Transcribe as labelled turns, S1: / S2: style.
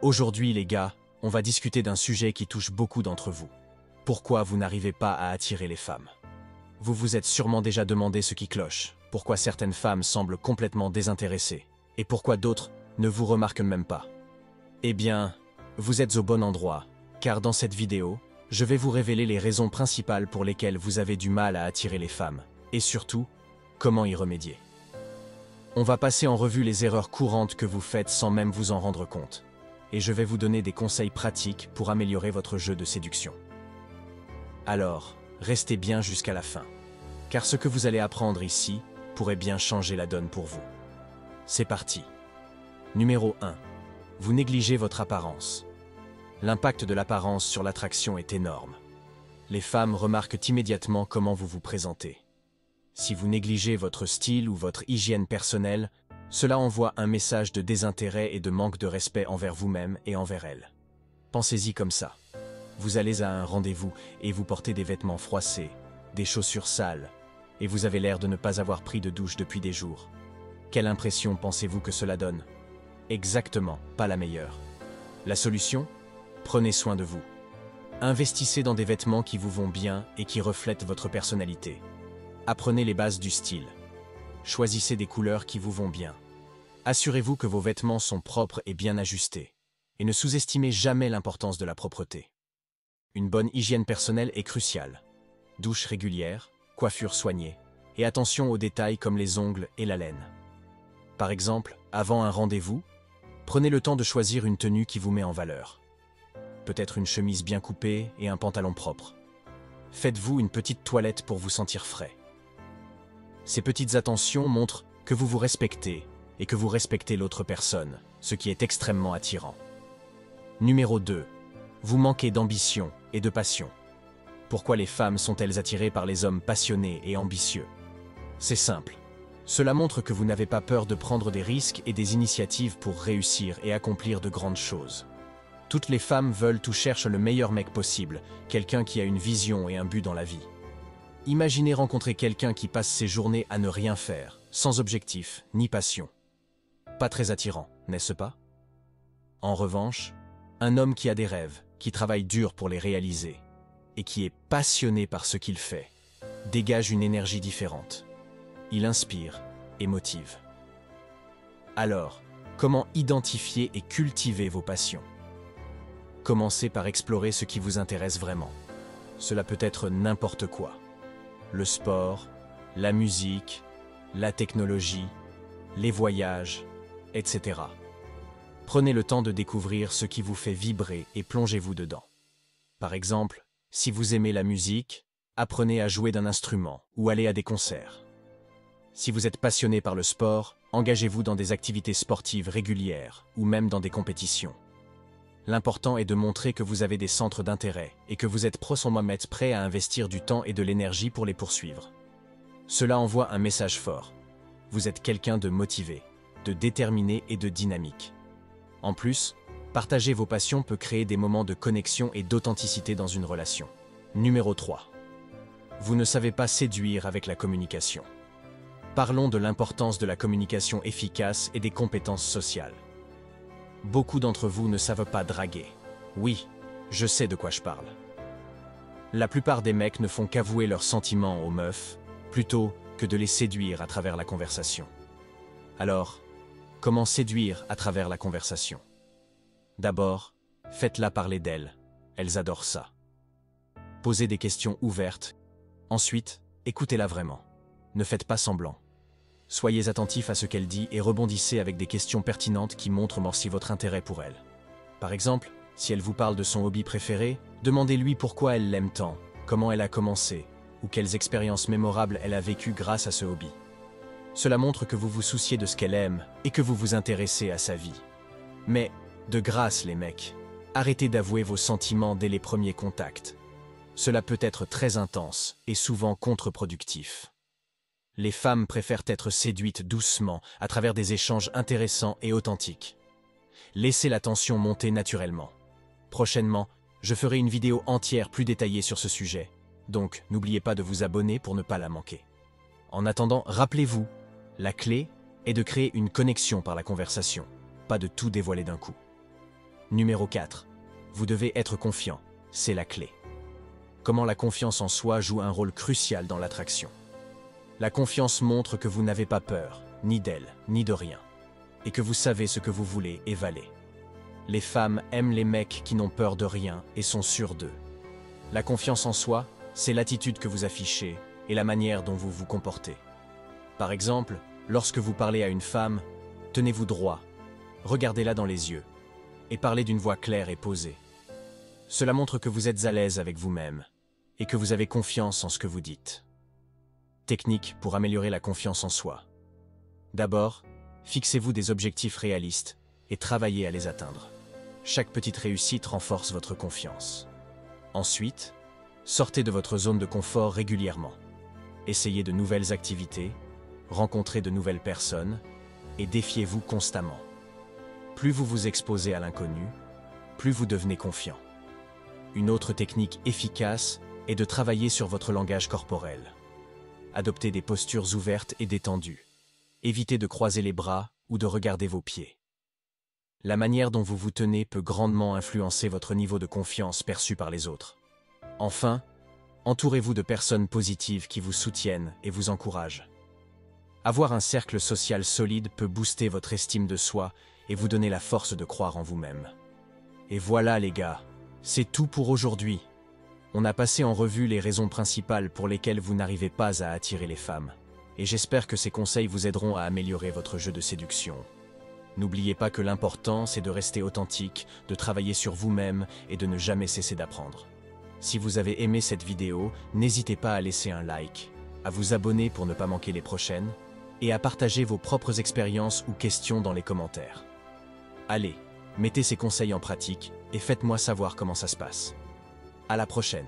S1: Aujourd'hui, les gars, on va discuter d'un sujet qui touche beaucoup d'entre vous. Pourquoi vous n'arrivez pas à attirer les femmes? Vous vous êtes sûrement déjà demandé ce qui cloche, pourquoi certaines femmes semblent complètement désintéressées, et pourquoi d'autres ne vous remarquent même pas. Eh bien, vous êtes au bon endroit, car dans cette vidéo, je vais vous révéler les raisons principales pour lesquelles vous avez du mal à attirer les femmes, et surtout, comment y remédier. On va passer en revue les erreurs courantes que vous faites sans même vous en rendre compte, et je vais vous donner des conseils pratiques pour améliorer votre jeu de séduction. Alors, restez bien jusqu'à la fin, car ce que vous allez apprendre ici pourrait bien changer la donne pour vous. C'est parti. Numéro 1. Vous négligez votre apparence. L'impact de l'apparence sur l'attraction est énorme. Les femmes remarquent immédiatement comment vous vous présentez. Si vous négligez votre style ou votre hygiène personnelle, cela envoie un message de désintérêt et de manque de respect envers vous-même et envers elles. Pensez-y comme ça. Vous allez à un rendez-vous et vous portez des vêtements froissés, des chaussures sales, et vous avez l'air de ne pas avoir pris de douche depuis des jours. Quelle impression pensez-vous que cela donne? Exactement, pas la meilleure. La solution? Prenez soin de vous. Investissez dans des vêtements qui vous vont bien et qui reflètent votre personnalité. Apprenez les bases du style. Choisissez des couleurs qui vous vont bien. Assurez-vous que vos vêtements sont propres et bien ajustés. Et ne sous-estimez jamais l'importance de la propreté. Une bonne hygiène personnelle est cruciale. Douche régulière, coiffure soignée, et attention aux détails comme les ongles et la laine. Par exemple, avant un rendez-vous, prenez le temps de choisir une tenue qui vous met en valeur. Peut-être une chemise bien coupée et un pantalon propre. Faites-vous une petite toilette pour vous sentir frais. Ces petites attentions montrent que vous vous respectez et que vous respectez l'autre personne, ce qui est extrêmement attirant. Numéro 2. Vous manquez d'ambition et de passion. Pourquoi les femmes sont-elles attirées par les hommes passionnés et ambitieux? C'est simple. Cela montre que vous n'avez pas peur de prendre des risques et des initiatives pour réussir et accomplir de grandes choses. Toutes les femmes veulent ou cherchent le meilleur mec possible, quelqu'un qui a une vision et un but dans la vie. Imaginez rencontrer quelqu'un qui passe ses journées à ne rien faire, sans objectif ni passion. Pas très attirant, n'est-ce pas? En revanche, un homme qui a des rêves, qui travaille dur pour les réaliser, et qui est passionné par ce qu'il fait, dégage une énergie différente. Il inspire et motive. Alors, comment identifier et cultiver vos passions? Commencez par explorer ce qui vous intéresse vraiment. Cela peut être n'importe quoi. Le sport, la musique, la technologie, les voyages, etc. Prenez le temps de découvrir ce qui vous fait vibrer et plongez-vous dedans. Par exemple, si vous aimez la musique, apprenez à jouer d'un instrument ou allez à des concerts. Si vous êtes passionné par le sport, engagez-vous dans des activités sportives régulières ou même dans des compétitions. L'important est de montrer que vous avez des centres d'intérêt et que vous êtes prêt à investir du temps et de l'énergie pour les poursuivre. Cela envoie un message fort. Vous êtes quelqu'un de motivé, de déterminé et de dynamique. En plus, partager vos passions peut créer des moments de connexion et d'authenticité dans une relation. Numéro 3. Vous ne savez pas séduire avec la communication. Parlons de l'importance de la communication efficace et des compétences sociales. Beaucoup d'entre vous ne savent pas draguer. Oui, je sais de quoi je parle. La plupart des mecs ne font qu'avouer leurs sentiments aux meufs, plutôt que de les séduire à travers la conversation. Alors, comment séduire à travers la conversation? D'abord, faites-la parler d'elle. Elles adorent ça. Posez des questions ouvertes. Ensuite, écoutez-la vraiment. Ne faites pas semblant. Soyez attentif à ce qu'elle dit et rebondissez avec des questions pertinentes qui montrent si votre intérêt pour elle. Par exemple, si elle vous parle de son hobby préféré, demandez-lui pourquoi elle l'aime tant, comment elle a commencé, ou quelles expériences mémorables elle a vécues grâce à ce hobby. Cela montre que vous vous souciez de ce qu'elle aime et que vous vous intéressez à sa vie. Mais, de grâce les mecs, arrêtez d'avouer vos sentiments dès les premiers contacts. Cela peut être très intense et souvent contre-productif. Les femmes préfèrent être séduites doucement à travers des échanges intéressants et authentiques. Laissez la tension monter naturellement. Prochainement, je ferai une vidéo entière plus détaillée sur ce sujet, donc n'oubliez pas de vous abonner pour ne pas la manquer. En attendant, rappelez-vous, la clé est de créer une connexion par la conversation, pas de tout dévoiler d'un coup. Numéro 4. Vous devez être confiant, c'est la clé. Comment la confiance en soi joue un rôle crucial dans l'attraction. La confiance montre que vous n'avez pas peur, ni d'elle, ni de rien, et que vous savez ce que vous voulez et valez. Les femmes aiment les mecs qui n'ont peur de rien et sont sûrs d'eux. La confiance en soi, c'est l'attitude que vous affichez et la manière dont vous vous comportez. Par exemple, lorsque vous parlez à une femme, tenez-vous droit, regardez-la dans les yeux, et parlez d'une voix claire et posée. Cela montre que vous êtes à l'aise avec vous-même et que vous avez confiance en ce que vous dites. Technique pour améliorer la confiance en soi. D'abord, fixez-vous des objectifs réalistes et travaillez à les atteindre. Chaque petite réussite renforce votre confiance. Ensuite, sortez de votre zone de confort régulièrement. Essayez de nouvelles activités, rencontrez de nouvelles personnes et défiez-vous constamment. Plus vous vous exposez à l'inconnu, plus vous devenez confiant. Une autre technique efficace est de travailler sur votre langage corporel. Adoptez des postures ouvertes et détendues. Évitez de croiser les bras ou de regarder vos pieds. La manière dont vous vous tenez peut grandement influencer votre niveau de confiance perçu par les autres. Enfin, entourez-vous de personnes positives qui vous soutiennent et vous encouragent. Avoir un cercle social solide peut booster votre estime de soi et vous donner la force de croire en vous-même. Et voilà les gars, c'est tout pour aujourd'hui. On a passé en revue les raisons principales pour lesquelles vous n'arrivez pas à attirer les femmes. Et j'espère que ces conseils vous aideront à améliorer votre jeu de séduction. N'oubliez pas que l'important, c'est de rester authentique, de travailler sur vous-même et de ne jamais cesser d'apprendre. Si vous avez aimé cette vidéo, n'hésitez pas à laisser un like, à vous abonner pour ne pas manquer les prochaines, et à partager vos propres expériences ou questions dans les commentaires. Allez, mettez ces conseils en pratique et faites-moi savoir comment ça se passe. À la prochaine.